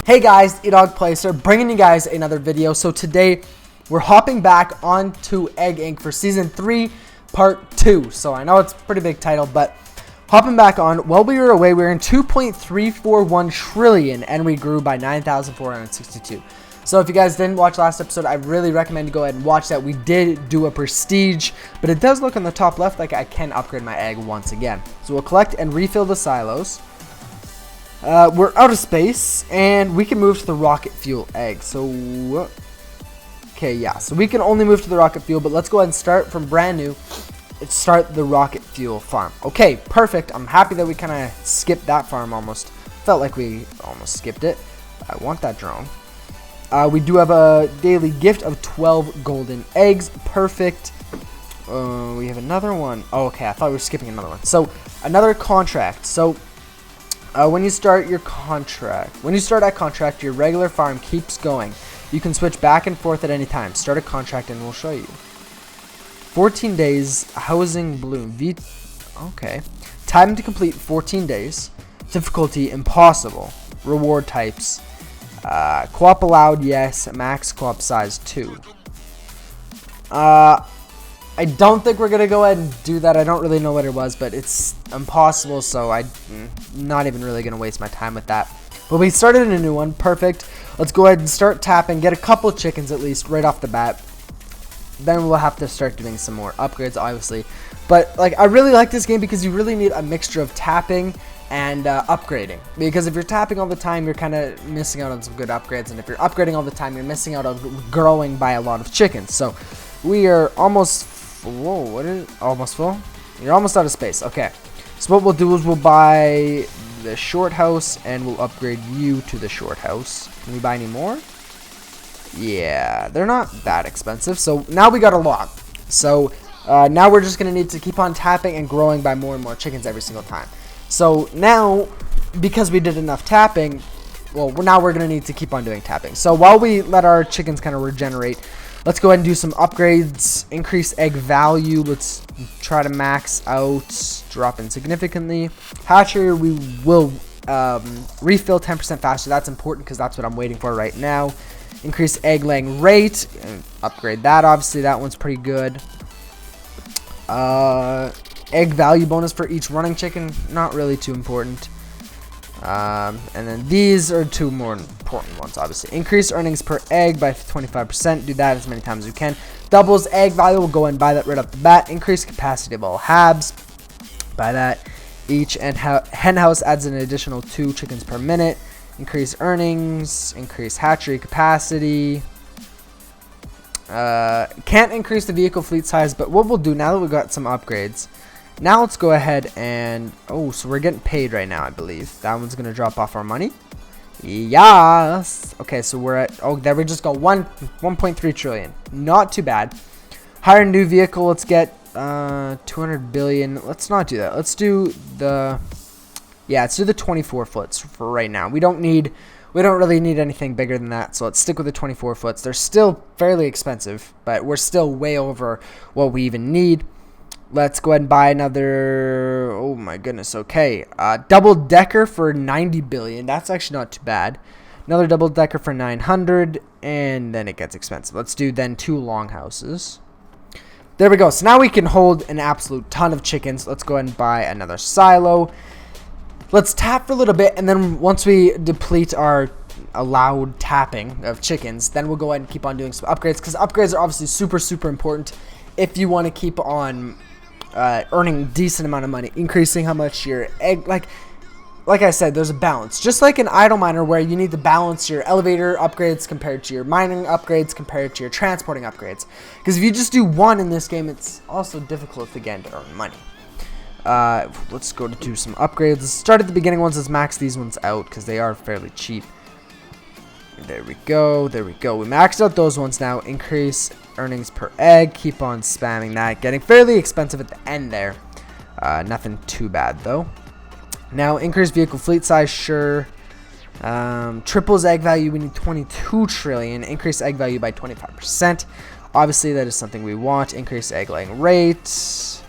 Hey guys, EdogPlays here, bringing you guys another video. So today we're hopping back onto Egg Inc. for Season 3, Part 2. So I know it's a pretty big title, but hopping back on, while we were away, we were in 2.341 trillion, and we grew by 9,462. So if you guys didn't watch last episode, I really recommend you go ahead and watch that. We did do a prestige, but it does look on the top left like I can upgrade my egg once again. So we'll collect and refill the silos. We're out of space, and we can move to the rocket fuel egg. So, okay, yeah. So we can only move to the rocket fuel, but let's go ahead and start from brand new. Let's start the rocket fuel farm. Okay, perfect. I'm happy that we kind of skipped that farm almost. Felt like we almost skipped it. I want that drone. We do have a daily gift of 12 golden eggs. Perfect. We have another one. Oh, okay, I thought we were skipping another one. So, another contract. So, when you start that contract, your regular farm keeps going. You can switch back and forth at any time. Start a contract and we'll show you. 14 days, housing bloom. Okay. Time to complete 14 days. Difficulty impossible. Reward types. Co-op allowed, yes. Max co-op size 2. I don't think we're going to go ahead and do that. I don't really know what it was, but it's impossible, so I'm not even really going to waste my time with that. But we started in a new one. Perfect. Let's go ahead and start tapping. Get a couple chickens at least right off the bat. Then we'll have to start doing some more upgrades, obviously. But like, I really like this game because you really need a mixture of tapping and upgrading. Because if you're tapping all the time, you're kind of missing out on some good upgrades. And if you're upgrading all the time, you're missing out on growing by a lot of chickens. So we are almost... Whoa, what is it? Almost full? You're almost out of space. Okay. So what we'll do is we'll buy the short house and we'll upgrade you to the short house. Can we buy any more? Yeah, they're not that expensive. So now we got a lot. So now we're just going to need to keep on tapping and growing by more and more chickens every single time. So now, because we did enough tapping, well, now we're going to need to keep on doing tapping. So while we let our chickens kind of regenerate, let's go ahead and do some upgrades. Increase egg value. Let's try to max out. Drop in significantly. Hatchery, we will refill 10% faster. That's important because that's what I'm waiting for right now. Increase egg laying rate. Upgrade that. Obviously, that one's pretty good. Egg value bonus for each running chicken. Not really too important. And then these are two more important ones, obviously. Increase earnings per egg by 25%. Do that as many times as you can. Doubles egg value. We'll go and buy that right off the bat. Increase capacity of all habs. Buy that each. And hen house adds an additional 2 chickens per minute. Increase earnings. Increase hatchery capacity. Can't increase the vehicle fleet size, but what we'll do now that we've got some upgrades. Now let's go ahead and... Oh, so we're getting paid right now, I believe. That one's going to drop off our money. Yes. Okay, so we're at... Oh, there we just got 1.3 trillion. Not too bad. Hire a new vehicle. Let's get 200 billion. Let's not do that. Let's do the... Yeah, let's do the 24 foots for right now. We don't really need anything bigger than that. So let's stick with the 24 foots. They're still fairly expensive, but we're still way over what we even need. Let's go ahead and buy another, oh my goodness, okay. Double decker for 90 billion. That's actually not too bad. Another double decker for 900, and then it gets expensive. Let's do then 2 long houses. There we go. So now we can hold an absolute ton of chickens. Let's go ahead and buy another silo. Let's tap for a little bit, and then once we deplete our allowed tapping of chickens, then we'll go ahead and keep on doing some upgrades, because upgrades are obviously super, super important if you want to keep on earning a decent amount of money, increasing how much your egg, like I said, there's a balance. Just like an idle miner where you need to balance your elevator upgrades compared to your mining upgrades compared to your transporting upgrades. Because if you just do one in this game, it's also difficult again to earn money. Let's go to do some upgrades. Let's start at the beginning ones. Let's max these ones out because they are fairly cheap. There we go. There we go. We maxed out those ones now. Increase earnings per egg. Keep on spamming that. Getting fairly expensive at the end there. Nothing too bad though. Now increase vehicle fleet size. Sure. Triples egg value. We need 22 trillion. Increase egg value by 25%. Obviously that is something we want. Increase egg laying rate.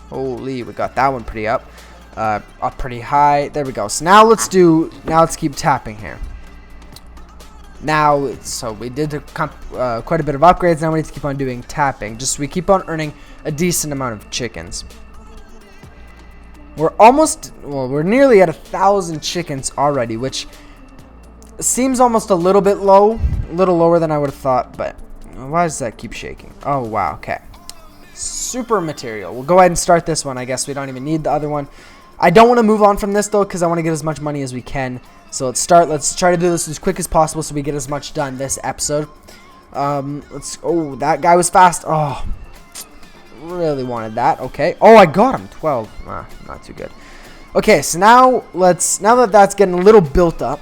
Holy, we got that one pretty up. up pretty high. There we go. So now let's keep tapping here. Now, so we did quite a bit of upgrades. Now we need to keep on doing tapping. Just we keep on earning a decent amount of chickens. We're nearly at 1,000 chickens already, which seems almost a little bit low, a little lower than I would have thought. But why does that keep shaking? Oh wow, okay. Super material. We'll go ahead and start this one. I guess we don't even need the other one. I don't want to move on from this though, because I want to get as much money as we can. So let's try to do this as quick as possible so we get as much done this episode. Oh, that guy was fast. Oh, really wanted that. Okay. Oh, I got him. 12. Not too good. Okay, so now that that's getting a little built up,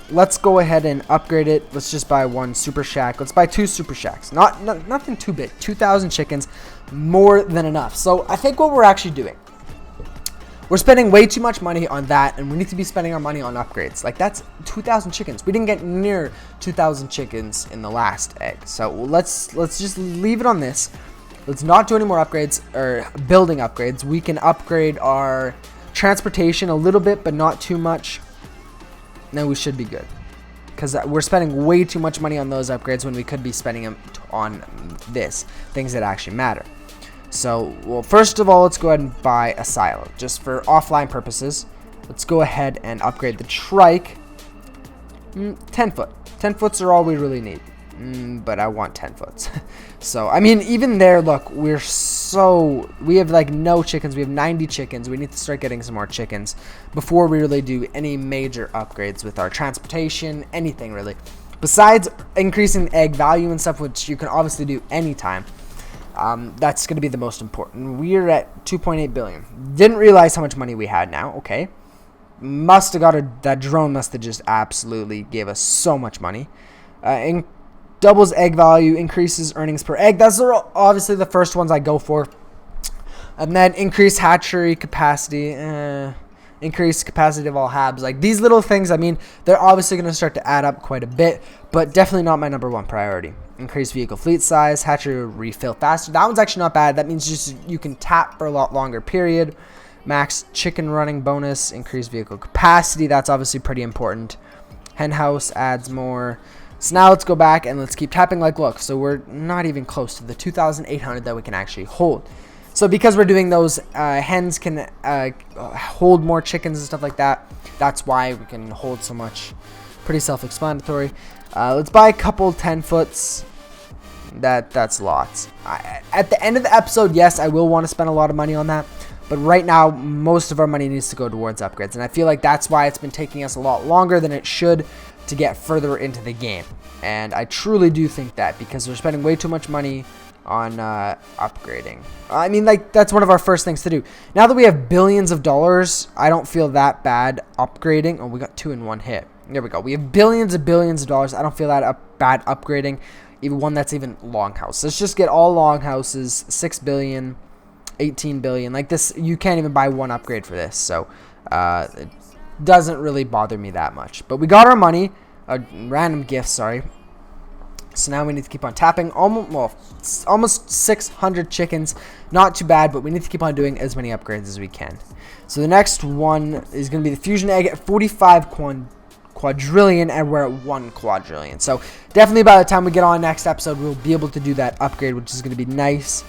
let's go ahead and upgrade it. Let's just buy one super shack. Let's buy 2 super shacks. Nothing too big. 2,000 chickens, more than enough. So I think what we're actually doing, we're spending way too much money on that, and we need to be spending our money on upgrades. Like, that's 2,000 chickens. We didn't get near 2,000 chickens in the last egg. So let's just leave it on this. Let's not do any more upgrades or building upgrades. We can upgrade our transportation a little bit, but not too much. Then we should be good, because we're spending way too much money on those upgrades when we could be spending them on things that actually matter. So, well, first of all, let's go ahead and buy a silo, just for offline purposes. Let's go ahead and upgrade the trike. 10 foot. 10 foots are all we really need. But I want 10 foots. So, I mean, even there, look, we have like no chickens. We have 90 chickens. We need to start getting some more chickens before we really do any major upgrades with our transportation, anything really. Besides increasing egg value and stuff, which you can obviously do anytime. That's going to be the most important. We're at 2.8 billion. Didn't realize how much money we had now. Okay. That drone must have just absolutely gave us so much money. Doubles egg value, increases earnings per egg. Those are obviously the first ones I go for. And then increase hatchery capacity. Increase capacity of all habs. Like, these little things, I mean, they're obviously going to start to add up quite a bit, but definitely not my number 1 priority. Increase vehicle fleet size, hatchery refill faster. That one's actually not bad. That means just you can tap for a lot longer period. Max chicken running bonus, increase vehicle capacity. That's obviously pretty important. Hen house adds more. So now let's go back and let's keep tapping. Like, look, so we're not even close to the 2,800 that we can actually hold. So because we're doing those, hens can hold more chickens and stuff like that. That's why we can hold so much. Pretty self-explanatory. Let's buy a couple 10 foots. That's lots. At the end of the episode, yes, I will want to spend a lot of money on that. But right now, most of our money needs to go towards upgrades. And I feel like that's why it's been taking us a lot longer than it should to get further into the game. And I truly do think that, because we're spending way too much money on upgrading. I mean, like, that's one of our first things to do. Now that we have billions of dollars, I don't feel that bad upgrading. Oh, we got 2 in 1 hit. There we go. We have billions of dollars. I don't feel that bad upgrading. Even one that's even longhouse. Let's just get all longhouses. 6 billion, 18 billion. Like this, you can't even buy one upgrade for this. So it doesn't really bother me that much. But we got our money. Random gift, sorry. So now we need to keep on tapping. Almost 600 chickens. Not too bad, but we need to keep on doing as many upgrades as we can. So the next one is going to be the fusion egg at 45 quadrillion, and we're at 1 quadrillion. So definitely by the time we get on next episode, we'll be able to do that upgrade, which is going to be nice.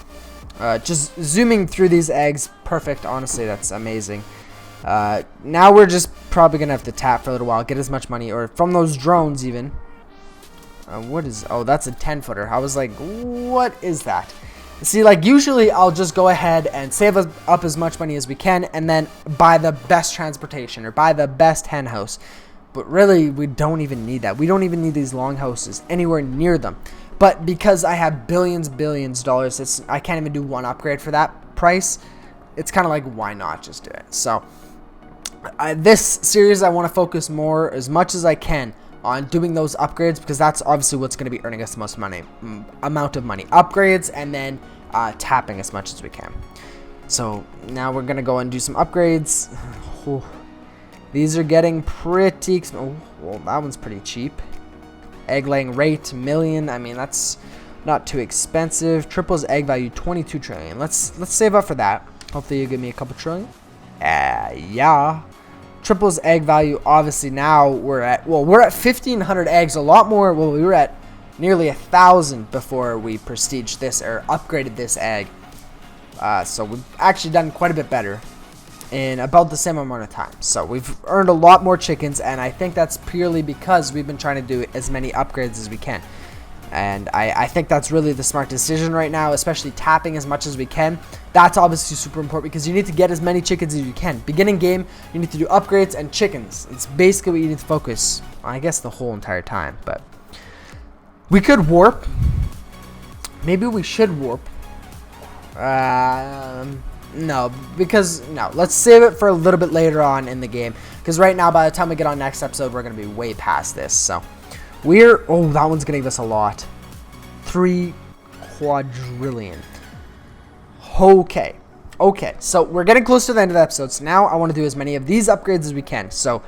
Just zooming through these eggs, perfect. Honestly, that's amazing. Now we're just probably going to have to tap for a little while, get as much money, or from those drones even. Oh, that's a 10-footer. I was like, what is that? See, like, usually I'll just go ahead and save up as much money as we can and then buy the best transportation or buy the best hen house. But really, we don't even need that. We don't even need these long houses anywhere near them. But because I have billions of dollars, I can't even do one upgrade for that price. It's kind of like, why not just do it? So this series, I want to focus more as much as I can on doing those upgrades, because that's obviously what's going to be earning us the most amount of money. Upgrades, and then tapping as much as we can. So now we're going to go and do some upgrades. These are getting pretty expensive. Oh, well, that one's pretty cheap. Egg laying rate, million. I mean, that's not too expensive. Triples egg value, 22 trillion. Let's save up for that. Hopefully you give me a couple trillion. Yeah. Triples egg value. Obviously now we're at 1,500 eggs. A lot more. Well, we were at nearly 1,000 before we prestiged this or upgraded this egg. So we've actually done quite a bit better in about the same amount of time. So we've earned a lot more chickens, and I think that's purely because we've been trying to do as many upgrades as we can. And I think that's really the smart decision right now, especially tapping as much as we can. That's obviously super important because you need to get as many chickens as you can. Beginning game, you need to do upgrades and chickens. It's basically what you need to focus on, I guess, the whole entire time. But we could warp. Maybe we should warp. No, let's save it for a little bit later on in the game, because right now, by the time we get on next episode, we're going to be way past this. So that one's going to give us a lot. 3 quadrillion. Okay, so we're getting close to the end of the episode, so now I want to do as many of these upgrades as we can. So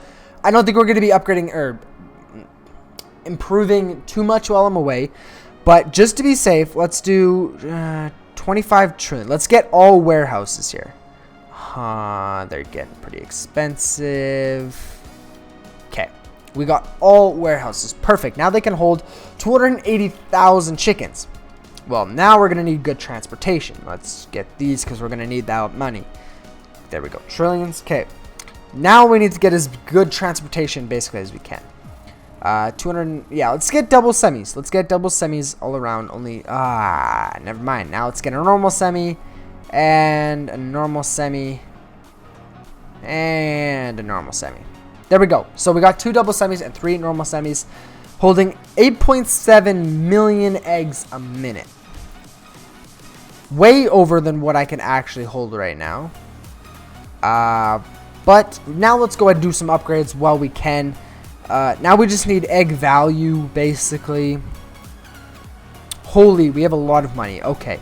I don't think we're going to be upgrading or improving too much while I'm away, but just to be safe, let's do 25 trillion. Let's get all warehouses here. They're getting pretty expensive. Okay, we got all warehouses. Perfect. Now they can hold 280,000 chickens. Well, now we're going to need good transportation. Let's get these because we're going to need that money. There we go. Trillions. Okay. Now we need to get as good transportation basically as we can. 200. Yeah, let's get double semis. Let's get double semis all around. Only never mind. Now let's get a normal semi and a normal semi and a normal semi. There we go. So we got 2 double semis and 3 normal semis, holding 8.7 million eggs a minute. Way over than what I can actually hold right now. But now let's go ahead and do some upgrades while we can. Now we just need egg value, basically. Holy, we have a lot of money. Okay.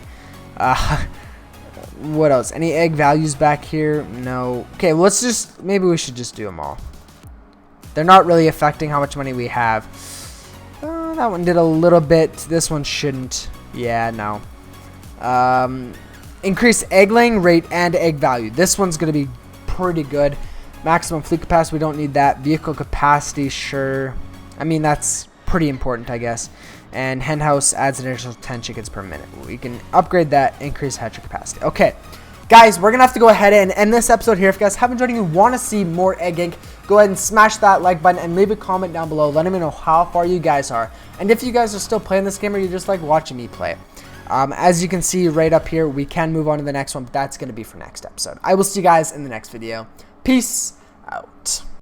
What else? Any egg values back here? No. Okay, let's just... Maybe we should just do them all. They're not really affecting how much money we have. That one did a little bit. This one shouldn't. Yeah, no. Increase egg laying rate and egg value. This one's going to be pretty good. Maximum fleet capacity, we don't need that. Vehicle capacity, sure. I mean, that's pretty important, I guess. And hen house adds an additional 10 chickens per minute. We can upgrade that, increase hatchery capacity. Okay, guys, we're going to have to go ahead and end this episode here. If you guys haven't joined and you want to see more Egg Inc., go ahead and smash that like button and leave a comment down below. Letting me know how far you guys are. And if you guys are still playing this game or you just like watching me play it. As you can see right up here, we can move on to the next one, but that's going to be for next episode. I will see you guys in the next video. Peace out.